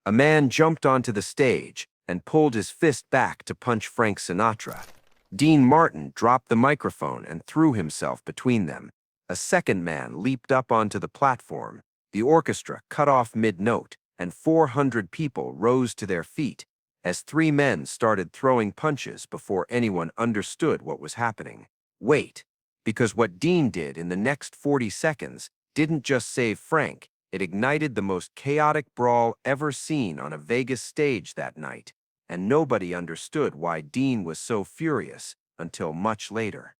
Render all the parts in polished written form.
A man jumped onto the stage and pulled his fist back to punch Frank Sinatra. Dean Martin dropped the microphone and threw himself between them. A second man leaped up onto the platform. The orchestra cut off mid-note, and 400 people rose to their feet as three men started throwing punches before anyone understood what was happening. Wait, because what Dean did in the next 40 seconds didn't just save Frank, it ignited the most chaotic brawl ever seen on a Vegas stage that night, and nobody understood why Dean was so furious until much later.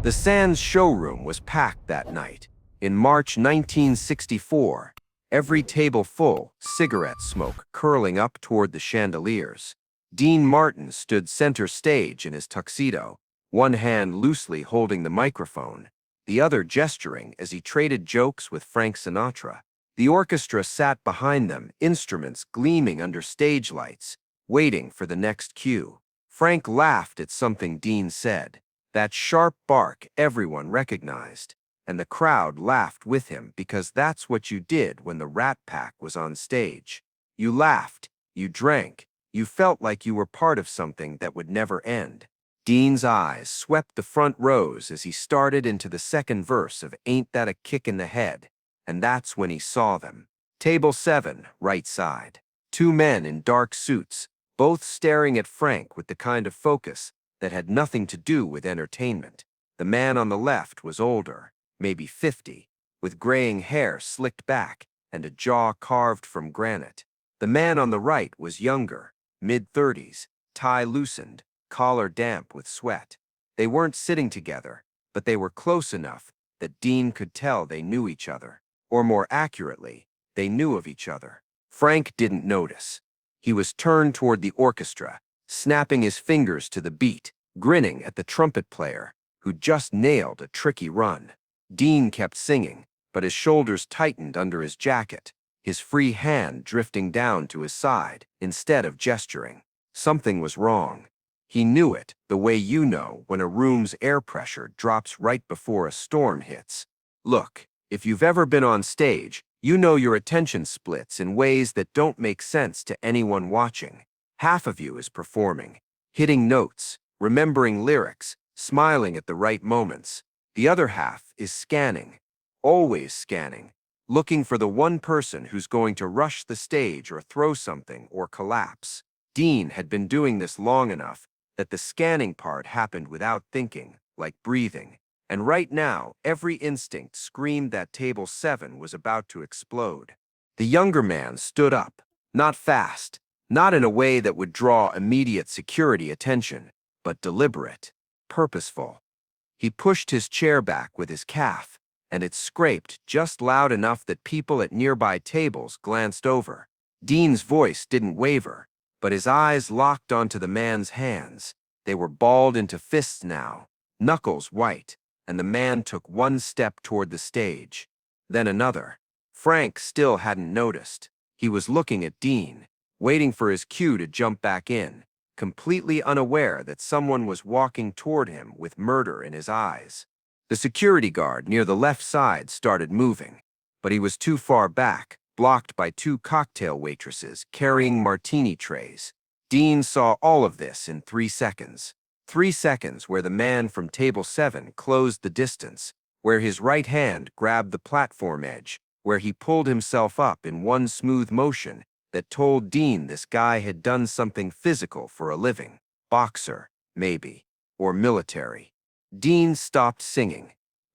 The Sands showroom was packed that night. In March 1964, every table full, cigarette smoke curling up toward the chandeliers. Dean Martin stood center stage in his tuxedo, one hand loosely holding the microphone, the other gesturing as he traded jokes with Frank Sinatra. The orchestra sat behind them, instruments gleaming under stage lights, waiting for the next cue. Frank laughed at something Dean said, that sharp bark everyone recognized, and the crowd laughed with him because that's what you did when the Rat Pack was on stage. You laughed, you drank, you felt like you were part of something that would never end. Dean's eyes swept the front rows as he started into the second verse of Ain't That a Kick in the Head, and that's when he saw them. Table 7, right side. Two men in dark suits, both staring at Frank with the kind of focus that had nothing to do with entertainment. The man on the left was older, maybe 50, with graying hair slicked back and a jaw carved from granite. The man on the right was younger, mid-30s, tie loosened, collar damp with sweat. They weren't sitting together, but they were close enough that Dean could tell they knew each other. Or more accurately, they knew of each other. Frank didn't notice. He was turned toward the orchestra, snapping his fingers to the beat, grinning at the trumpet player, who just nailed a tricky run. Dean kept singing, but his shoulders tightened under his jacket, his free hand drifting down to his side instead of gesturing. Something was wrong. He knew it the way you know when a room's air pressure drops right before a storm hits. Look, if you've ever been on stage, you know your attention splits in ways that don't make sense to anyone watching. Half of you is performing, hitting notes, remembering lyrics, smiling at the right moments. The other half is scanning, always scanning, looking for the one person who's going to rush the stage or throw something or collapse. Dean had been doing this long enough that the scanning part happened without thinking, like breathing. And right now, every instinct screamed that table 7 was about to explode. The younger man stood up, not fast, not in a way that would draw immediate security attention, but deliberate, purposeful. He pushed his chair back with his calf, and it scraped just loud enough that people at nearby tables glanced over. Dean's voice didn't waver, but his eyes locked onto the man's hands. They were balled into fists now, knuckles white, and the man took one step toward the stage, then another. Frank still hadn't noticed. He was looking at Dean, waiting for his cue to jump back in, completely unaware that someone was walking toward him with murder in his eyes. The security guard near the left side started moving, but he was too far back, blocked by two cocktail waitresses carrying martini trays. Dean saw all of this in 3 seconds. 3 seconds where the man from table 7 closed the distance, where his right hand grabbed the platform edge, where he pulled himself up in one smooth motion that told Dean this guy had done something physical for a living. Boxer, maybe, or military. Dean stopped singing.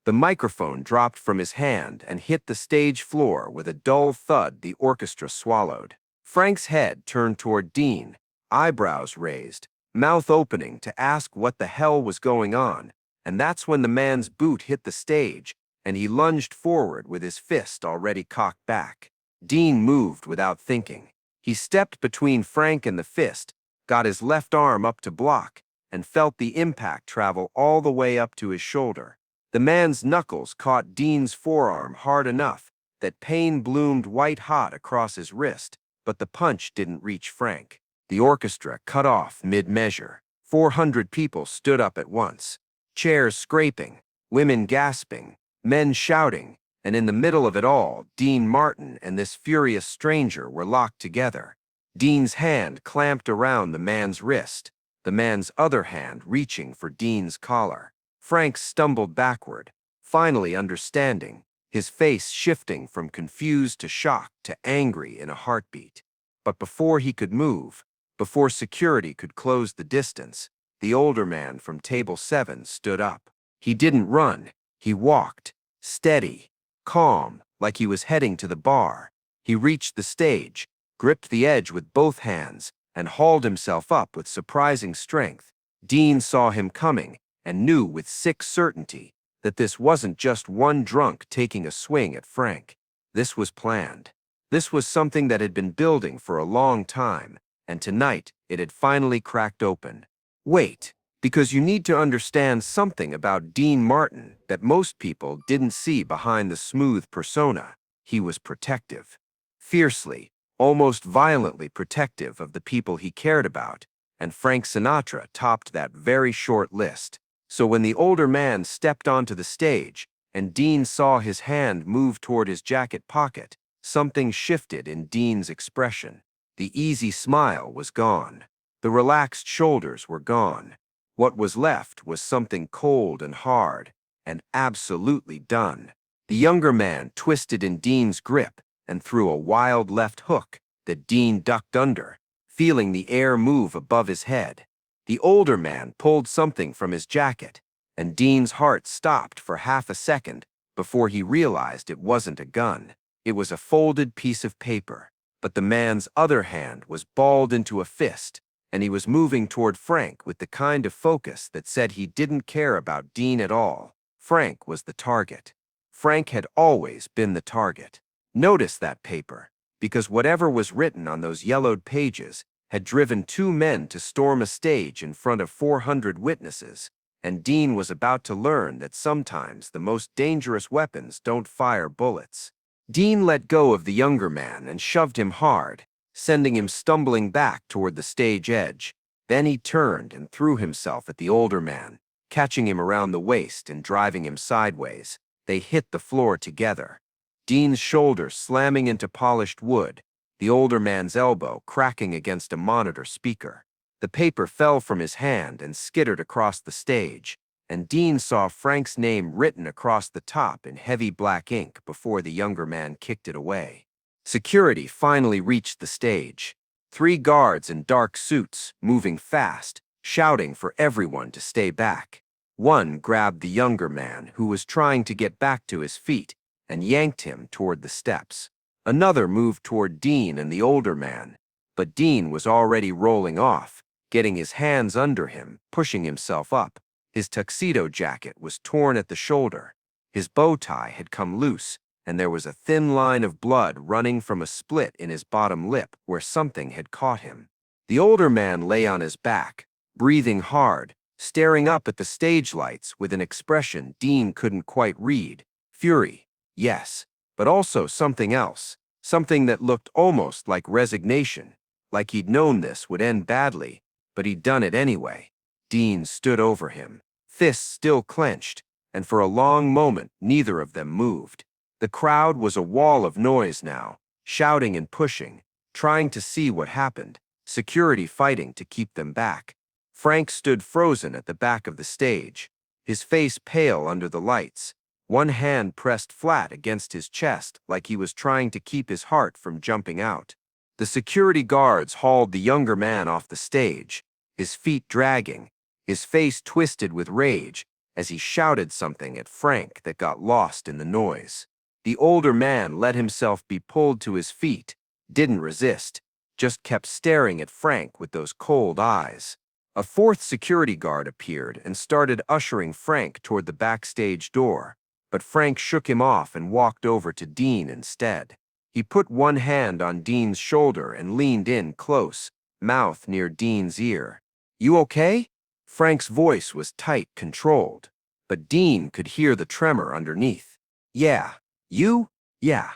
The microphone dropped from his hand and hit the stage floor with a dull thud the orchestra swallowed. Frank's head turned toward Dean, eyebrows raised, mouth opening to ask what the hell was going on, and that's when the man's boot hit the stage, and he lunged forward with his fist already cocked back. Dean moved without thinking. He stepped between Frank and the fist, got his left arm up to block, and felt the impact travel all the way up to his shoulder. The man's knuckles caught Dean's forearm hard enough that pain bloomed white-hot across his wrist, but the punch didn't reach Frank. The orchestra cut off mid-measure. 400 people stood up at once, chairs scraping, women gasping, men shouting, and in the middle of it all, Dean Martin and this furious stranger were locked together. Dean's hand clamped around the man's wrist, the man's other hand reaching for Dean's collar. Frank stumbled backward, finally understanding, his face shifting from confused to shocked to angry in a heartbeat. But before he could move, before security could close the distance, the older man from table 7 stood up. He didn't run, he walked, steady, calm, like he was heading to the bar. He reached the stage, gripped the edge with both hands, and hauled himself up with surprising strength. Dean saw him coming and knew with sick certainty that this wasn't just one drunk taking a swing at Frank. This was planned. This was something that had been building for a long time, and tonight it had finally cracked open. Wait, because you need to understand something about Dean Martin that most people didn't see behind the smooth persona. He was protective. Fiercely, almost violently protective of the people he cared about, and Frank Sinatra topped that very short list. So when the older man stepped onto the stage, and Dean saw his hand move toward his jacket pocket, something shifted in Dean's expression. The easy smile was gone. The relaxed shoulders were gone. What was left was something cold and hard, and absolutely done. The younger man twisted in Dean's grip and threw a wild left hook that Dean ducked under, feeling the air move above his head. The older man pulled something from his jacket, and Dean's heart stopped for half a second before he realized it wasn't a gun. It was a folded piece of paper, but the man's other hand was balled into a fist, and he was moving toward Frank with the kind of focus that said he didn't care about Dean at all. Frank was the target. Frank had always been the target. Notice that paper, because whatever was written on those yellowed pages had driven 2 men to storm a stage in front of 400 witnesses, and Dean was about to learn that sometimes the most dangerous weapons don't fire bullets. Dean let go of the younger man and shoved him hard, sending him stumbling back toward the stage edge. Then he turned and threw himself at the older man, catching him around the waist and driving him sideways. They hit the floor together, Dean's shoulder slamming into polished wood, the older man's elbow cracking against a monitor speaker. The paper fell from his hand and skittered across the stage, and Dean saw Frank's name written across the top in heavy black ink before the younger man kicked it away. Security finally reached the stage. 3 guards in dark suits, moving fast, shouting for everyone to stay back. One grabbed the younger man, who was trying to get back to his feet, and yanked him toward the steps. Another moved toward Dean and the older man, but Dean was already rolling off, getting his hands under him, pushing himself up. His tuxedo jacket was torn at the shoulder. His bow tie had come loose, and there was a thin line of blood running from a split in his bottom lip where something had caught him. The older man lay on his back, breathing hard, staring up at the stage lights with an expression Dean couldn't quite read. Fury, yes, but also something else, something that looked almost like resignation, like he'd known this would end badly, but he'd done it anyway. Dean stood over him, fists still clenched, and for a long moment neither of them moved. The crowd was a wall of noise now, shouting and pushing, trying to see what happened, security fighting to keep them back. Frank stood frozen at the back of the stage, his face pale under the lights, one hand pressed flat against his chest like he was trying to keep his heart from jumping out. The security guards hauled the younger man off the stage, his feet dragging, his face twisted with rage as he shouted something at Frank that got lost in the noise. The older man let himself be pulled to his feet, didn't resist, just kept staring at Frank with those cold eyes. A 4th security guard appeared and started ushering Frank toward the backstage door, but Frank shook him off and walked over to Dean instead. He put one hand on Dean's shoulder and leaned in close, mouth near Dean's ear. "You okay?" Frank's voice was tight, controlled, but Dean could hear the tremor underneath. "Yeah. You?" "Yeah."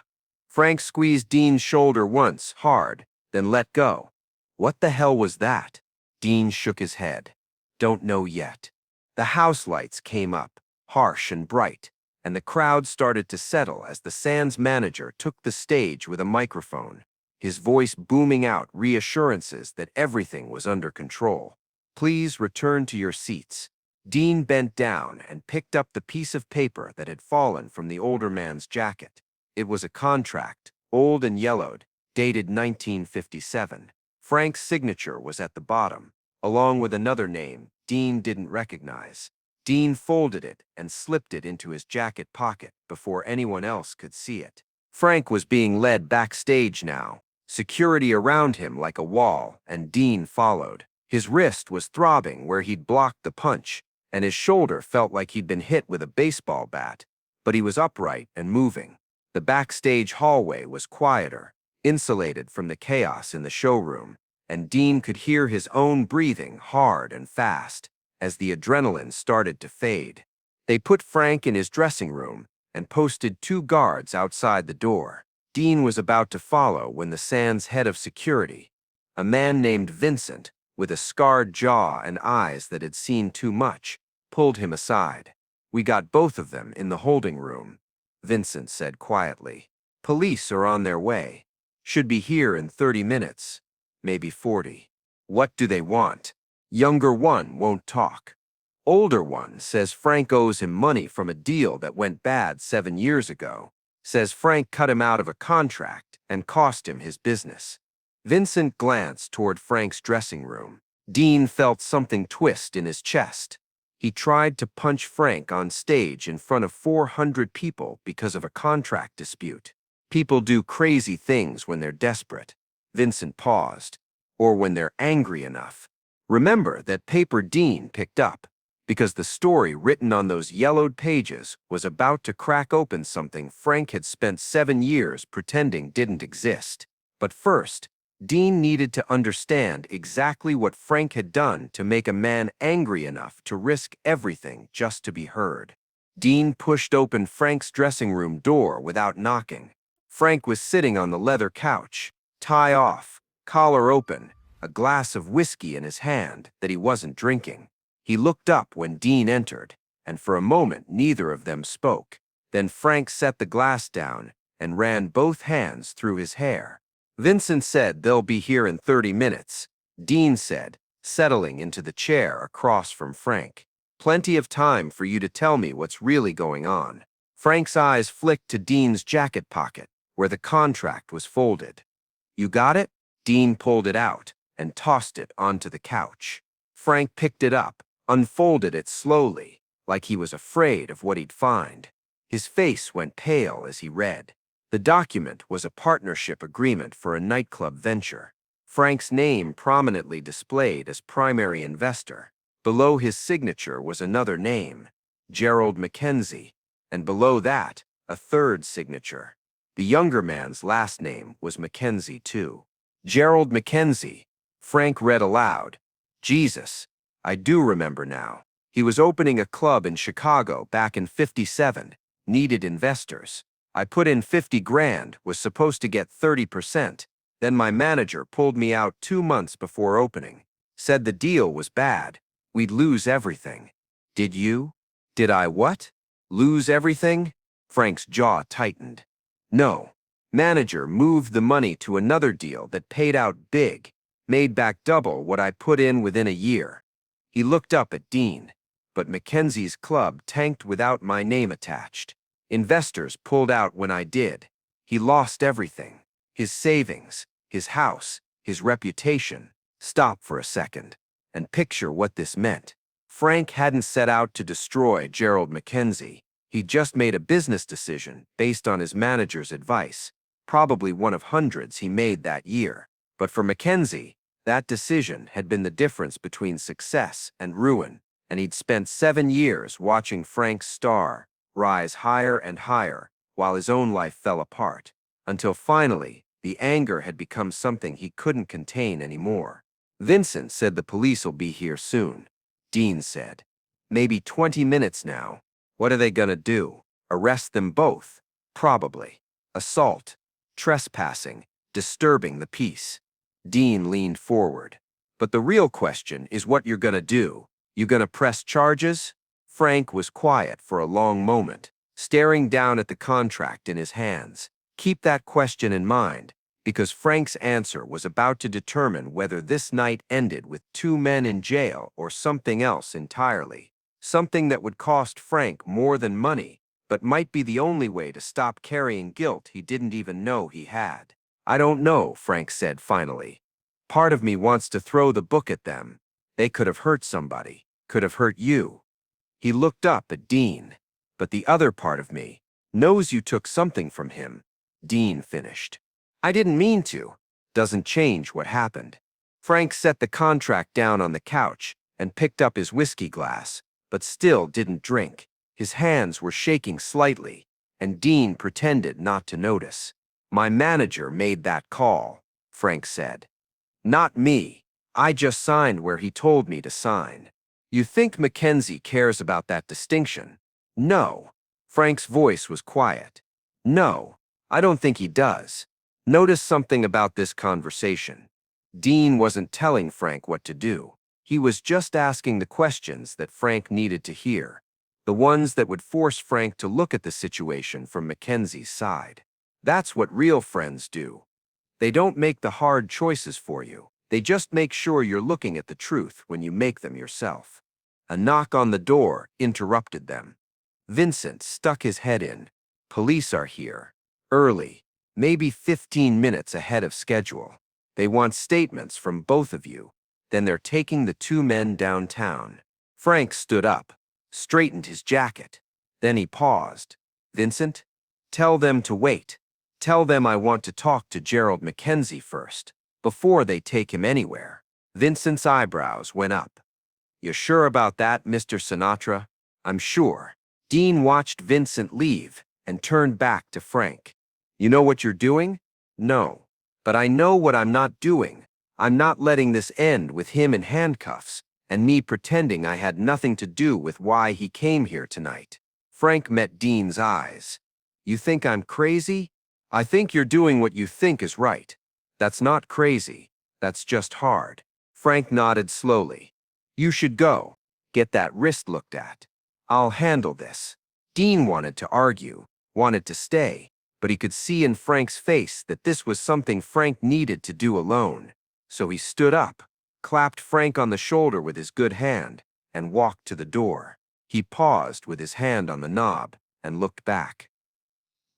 Frank squeezed Dean's shoulder once, hard, then let go. "What the hell was that?" Dean shook his head. "Don't know yet." The house lights came up, harsh and bright. and the crowd started to settle as the Sands manager took the stage with a microphone, his voice booming out reassurances that everything was under control. Please return to your seats. Dean bent down and picked up the piece of paper that had fallen from the older man's jacket. It was a contract, old and yellowed, dated 1957. Frank's signature was at the bottom, along with another name Dean didn't recognize. Dean folded it and slipped it into his jacket pocket before anyone else could see it. Frank was being led backstage now, security around him like a wall, and Dean followed. His wrist was throbbing where he'd blocked the punch, and his shoulder felt like he'd been hit with a baseball bat, but he was upright and moving. The backstage hallway was quieter, insulated from the chaos in the showroom, and Dean could hear his own breathing hard and fast as the adrenaline started to fade. They put Frank in his dressing room and posted 2 guards outside the door. Dean was about to follow when the Sands head of security, a man named Vincent, with a scarred jaw and eyes that had seen too much, pulled him aside. We got both of them in the holding room, Vincent said quietly. Police are on their way. Should be here in 30 minutes, maybe 40. What do they want? Younger one won't talk. Older one says Frank owes him money from a deal that went bad 7 years ago. Says Frank cut him out of a contract and cost him his business. Vincent glanced toward Frank's dressing room. Dean felt something twist in his chest. He tried to punch Frank on stage in front of 400 people because of a contract dispute. People do crazy things when they're desperate. Vincent paused. Or when they're angry enough. Remember that paper Dean picked up, because the story written on those yellowed pages was about to crack open something Frank had spent 7 years pretending didn't exist. But first, Dean needed to understand exactly what Frank had done to make a man angry enough to risk everything just to be heard. Dean pushed open Frank's dressing room door without knocking. Frank was sitting on the leather couch, tie off, collar open, a glass of whiskey in his hand that he wasn't drinking. He looked up when Dean entered, and for a moment neither of them spoke. Then Frank set the glass down and ran both hands through his hair. Vincent said they'll be here in 30 minutes, Dean said, settling into the chair across from Frank. Plenty of time for you to tell me what's really going on. Frank's eyes flicked to Dean's jacket pocket, where the contract was folded. You got it? Dean pulled it out and tossed it onto the couch. Frank picked it up, unfolded it slowly, like he was afraid of what he'd find. His face went pale as he read. The document was a partnership agreement for a nightclub venture. Frank's name prominently displayed as primary investor. Below his signature was another name, Gerald Mackenzie, and below that, a third signature. The younger man's last name was Mackenzie, too. Gerald Mackenzie, Frank read aloud. Jesus, I do remember now. He was opening a club in Chicago back in '57, needed investors. I put in 50 grand, was supposed to get 30%. Then my manager pulled me out 2 months before opening. Said the deal was bad. We'd lose everything. Did you? Did I what? Lose everything? Frank's jaw tightened. No. Manager moved the money to another deal that paid out big, made back double what I put in within a year. He looked up at Dean, but Mackenzie's club tanked without my name attached. Investors pulled out when I did. He lost everything. His savings, his house, his reputation. Stop for a second and picture what this meant. Frank hadn't set out to destroy Gerald Mackenzie. He just made a business decision based on his manager's advice, probably one of hundreds he made that year. But for Mackenzie, that decision had been the difference between success and ruin, and he'd spent 7 years watching Frank's star rise higher and higher while his own life fell apart, until finally the anger had become something he couldn't contain anymore. Vincent said the police will be here soon. Dean said, maybe 20 minutes now. What are they gonna do? Arrest them both? Probably. Assault, trespassing, disturbing the peace. Dean leaned forward. But the real question is what you're gonna do. You gonna press charges? Frank was quiet for a long moment, staring down at the contract in his hands. Keep that question in mind, because Frank's answer was about to determine whether this night ended with 2 men in jail or something else entirely. Something that would cost Frank more than money, but might be the only way to stop carrying guilt he didn't even know he had. "I don't know," Frank said finally. "Part of me wants to throw the book at them. They could have hurt somebody, could have hurt you." He looked up at Dean. "But the other part of me knows you took something from him," Dean finished. "I didn't mean to. Doesn't change what happened." Frank set the contract down on the couch and picked up his whiskey glass, but still didn't drink. His hands were shaking slightly, and Dean pretended not to notice. "My manager made that call," Frank said. "Not me. I just signed where he told me to sign." "You think Mackenzie cares about that distinction?" "No." Frank's voice was quiet. "No, I don't think he does." Notice something about this conversation. Dean wasn't telling Frank what to do. He was just asking the questions that Frank needed to hear, the ones that would force Frank to look at the situation from Mackenzie's side. That's what real friends do. They don't make the hard choices for you. They just make sure you're looking at the truth when you make them yourself. A knock on the door interrupted them. Vincent stuck his head in. "Police are here. Early. Maybe 15 minutes ahead of schedule. They want statements from both of you. Then they're taking the 2 men downtown." Frank stood up, straightened his jacket. Then he paused. "Vincent, tell them to wait. Tell them I want to talk to Gerald Mackenzie first, before they take him anywhere." Vincent's eyebrows went up. "You sure about that, Mr. Sinatra?" "I'm sure." Dean watched Vincent leave and turned back to Frank. "You know what you're doing?" "No. But I know what I'm not doing. I'm not letting this end with him in handcuffs and me pretending I had nothing to do with why he came here tonight." Frank met Dean's eyes. "You think I'm crazy?" "I think you're doing what you think is right." "That's not crazy. That's just hard." Frank nodded slowly. "You should go. Get that wrist looked at. I'll handle this." Dean wanted to argue, wanted to stay, but he could see in Frank's face that this was something Frank needed to do alone. So he stood up, clapped Frank on the shoulder with his good hand, and walked to the door. He paused with his hand on the knob and looked back.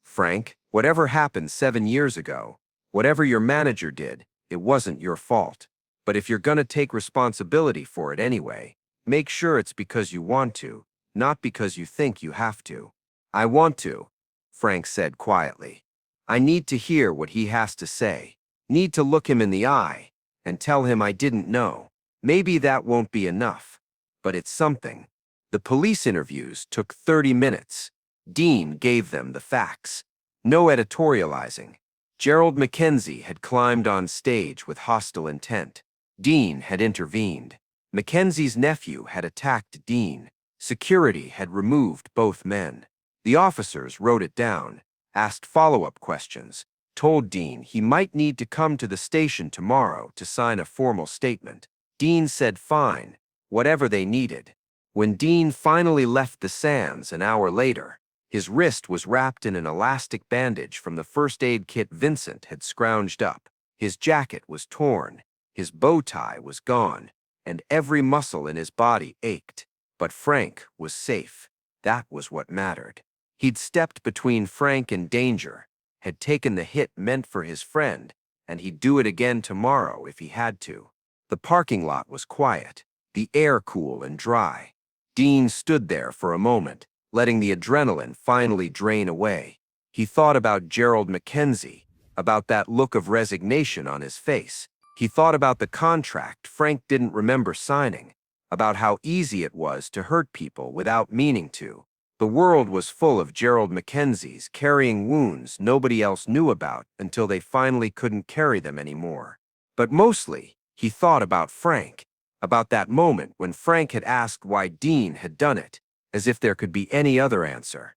"Frank, whatever happened 7 years ago, whatever your manager did, it wasn't your fault. But if you're gonna take responsibility for it anyway, make sure it's because you want to, not because you think you have to." "I want to," Frank said quietly. "I need to hear what he has to say. Need to look him in the eye and tell him I didn't know. Maybe that won't be enough, but it's something." The police interviews took 30 minutes. Dean gave them the facts. No editorializing. Gerald Mackenzie had climbed on stage with hostile intent. Dean had intervened. Mackenzie's nephew had attacked Dean. Security had removed both men. The officers wrote it down, asked follow-up questions, told Dean he might need to come to the station tomorrow to sign a formal statement. Dean said fine, whatever they needed. When Dean finally left the Sands an hour later, his wrist was wrapped in an elastic bandage from the first aid kit Vincent had scrounged up. His jacket was torn, his bow tie was gone, and every muscle in his body ached. But Frank was safe. That was what mattered. He'd stepped between Frank and danger, had taken the hit meant for his friend, and he'd do it again tomorrow if he had to. The parking lot was quiet, the air cool and dry. Dean stood there for a moment, letting the adrenaline finally drain away. He thought about Gerald Mackenzie, about that look of resignation on his face. He thought about the contract Frank didn't remember signing, about how easy it was to hurt people without meaning to. The world was full of Gerald Mackenzies carrying wounds nobody else knew about until they finally couldn't carry them anymore. But mostly, he thought about Frank, about that moment when Frank had asked why Dean had done it, as if there could be any other answer.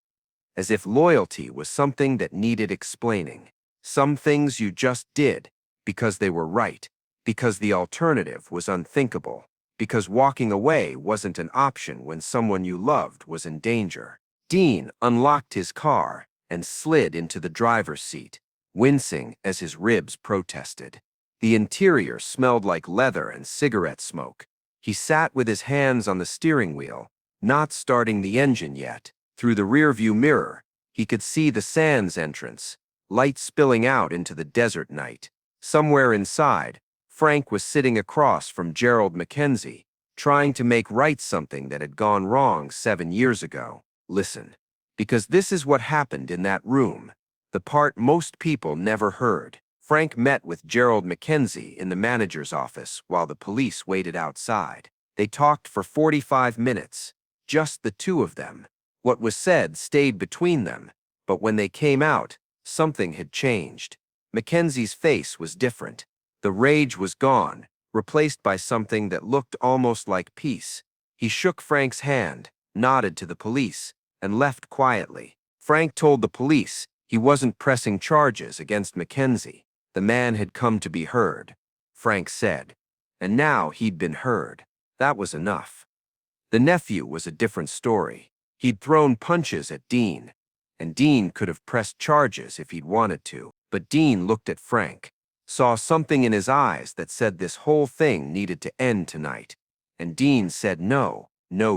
As if loyalty was something that needed explaining. Some things you just did because they were right, because the alternative was unthinkable, because walking away wasn't an option when someone you loved was in danger. Dean unlocked his car and slid into the driver's seat, wincing as his ribs protested. The interior smelled like leather and cigarette smoke. He sat with his hands on the steering wheel, not starting the engine yet. Through the rearview mirror, he could see the Sands entrance, light spilling out into the desert night. Somewhere inside, Frank was sitting across from Gerald Mackenzie, trying to make right something that had gone wrong 7 years ago. Listen, because this is what happened in that room, the part most people never heard. Frank met with Gerald Mackenzie in the manager's office while the police waited outside. They talked for 45 minutes, just the two of them. What was said stayed between them, but when they came out, something had changed. Mackenzie's face was different. The rage was gone, replaced by something that looked almost like peace. He shook Frank's hand, nodded to the police, and left quietly. Frank told the police he wasn't pressing charges against Mackenzie. The man had come to be heard, Frank said, and now he'd been heard. That was enough. The nephew was a different story. He'd thrown punches at Dean, and Dean could have pressed charges if he'd wanted to. But Dean looked at Frank, saw something in his eyes that said this whole thing needed to end tonight. And Dean said no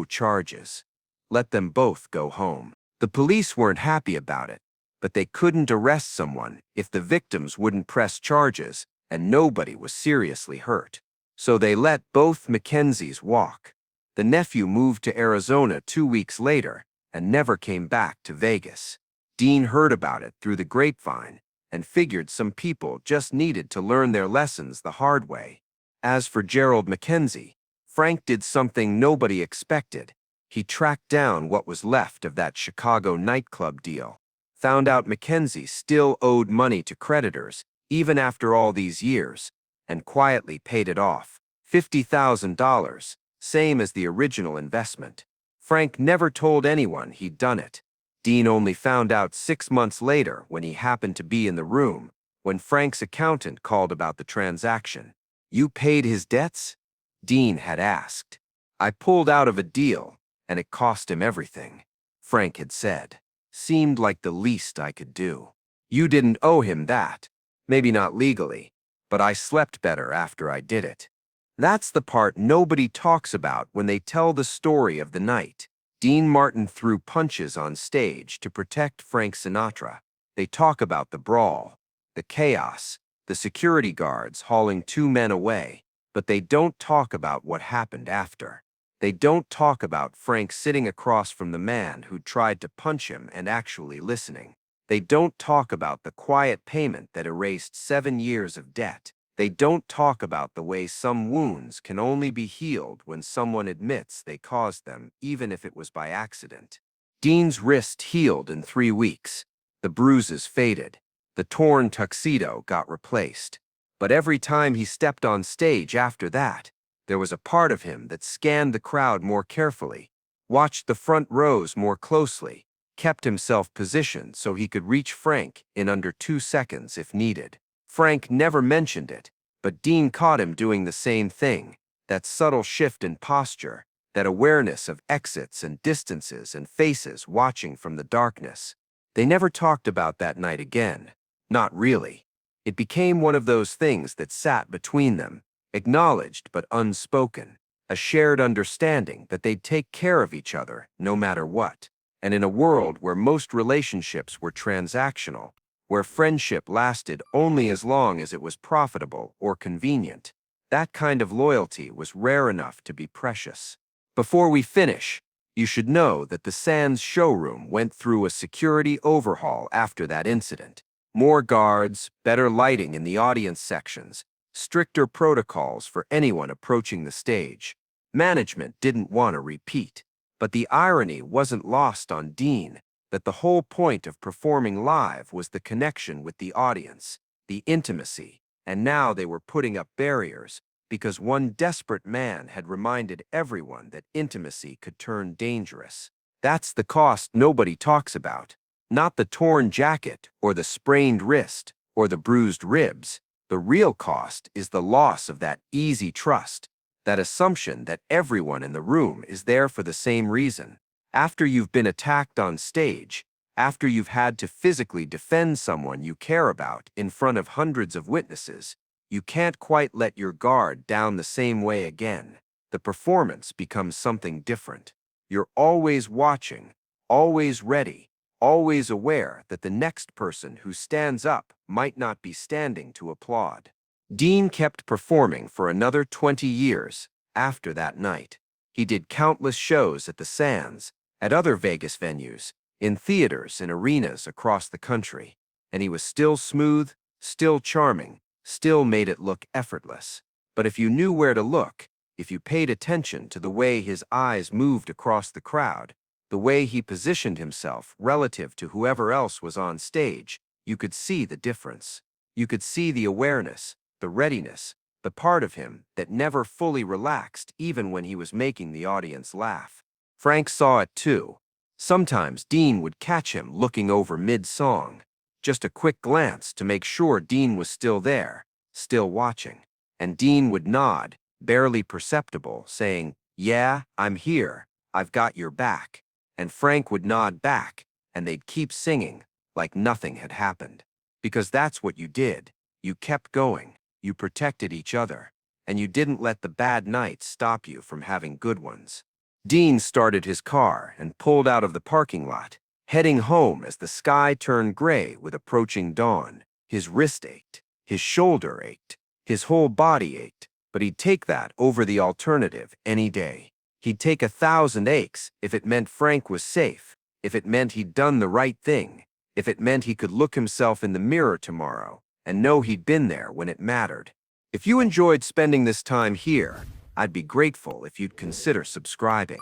charges. Let them both go home. The police weren't happy about it, but they couldn't arrest someone if the victims wouldn't press charges and nobody was seriously hurt. So they let both Mackenzies walk. The nephew moved to Arizona 2 weeks later and never came back to Vegas. Dean heard about it through the grapevine and figured some people just needed to learn their lessons the hard way. As for Gerald Mackenzie, Frank did something nobody expected. He tracked down what was left of that Chicago nightclub deal, found out Mackenzie still owed money to creditors, even after all these years, and quietly paid it off. $50,000, same as the original investment. Frank never told anyone he'd done it. Dean only found out 6 months later when he happened to be in the room, when Frank's accountant called about the transaction. "You paid his debts?" Dean had asked. "I pulled out of a deal, and it cost him everything," Frank had said. "Seemed like the least I could do." "You didn't owe him that. Maybe not legally, but I slept better after I did it." That's the part nobody talks about when they tell the story of the night. Dean Martin threw punches on stage to protect Frank Sinatra. They talk about the brawl, the chaos, the security guards hauling 2 men away, but they don't talk about what happened after. They don't talk about Frank sitting across from the man who tried to punch him and actually listening. They don't talk about the quiet payment that erased 7 years of debt. They don't talk about the way some wounds can only be healed when someone admits they caused them, even if it was by accident. Dean's wrist healed in 3 weeks. The bruises faded. The torn tuxedo got replaced. But every time he stepped on stage after that, there was a part of him that scanned the crowd more carefully, watched the front rows more closely, kept himself positioned so he could reach Frank in under 2 seconds if needed. Frank never mentioned it, but Dean caught him doing the same thing, that subtle shift in posture, that awareness of exits and distances and faces watching from the darkness. They never talked about that night again. Not really. It became one of those things that sat between them, acknowledged but unspoken, a shared understanding that they'd take care of each other no matter what. And in a world where most relationships were transactional, where friendship lasted only as long as it was profitable or convenient, that kind of loyalty was rare enough to be precious. Before we finish, you should know that the Sands showroom went through a security overhaul after that incident. More guards, better lighting in the audience sections, stricter protocols for anyone approaching the stage. Management didn't want a repeat, but the irony wasn't lost on Dean, that the whole point of performing live was the connection with the audience, the intimacy, and now they were putting up barriers because one desperate man had reminded everyone that intimacy could turn dangerous. That's the cost nobody talks about, not the torn jacket or the sprained wrist or the bruised ribs. The real cost is the loss of that easy trust, that assumption that everyone in the room is there for the same reason. After you've been attacked on stage, after you've had to physically defend someone you care about in front of hundreds of witnesses, you can't quite let your guard down the same way again. The performance becomes something different. You're always watching, always ready, always aware that the next person who stands up might not be standing to applaud. Dean kept performing for another 20 years after that night. He did countless shows at the Sands, at other Vegas venues, in theaters and arenas across the country, and he was still smooth, still charming, still made it look effortless. But if you knew where to look, if you paid attention to the way his eyes moved across the crowd, the way he positioned himself relative to whoever else was on stage, you could see the difference. You could see the awareness, the readiness, the part of him that never fully relaxed even when he was making the audience laugh. Frank saw it too. Sometimes Dean would catch him looking over mid-song, just a quick glance to make sure Dean was still there, still watching. And Dean would nod, barely perceptible, saying, "Yeah, I'm here. I've got your back." And Frank would nod back, and they'd keep singing like nothing had happened. Because that's what you did. You kept going, you protected each other, and you didn't let the bad nights stop you from having good ones. Dean started his car and pulled out of the parking lot, heading home as the sky turned gray with approaching dawn. His wrist ached, his shoulder ached, his whole body ached, but he'd take that over the alternative any day. He'd take 1,000 aches if it meant Frank was safe, if it meant he'd done the right thing, if it meant he could look himself in the mirror tomorrow and know he'd been there when it mattered. If you enjoyed spending this time here, I'd be grateful if you'd consider subscribing.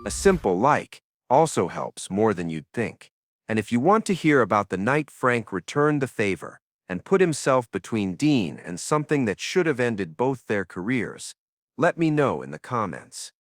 A simple like also helps more than you'd think. And if you want to hear about the night Frank returned the favor and put himself between Dean and something that should have ended both their careers, let me know in the comments.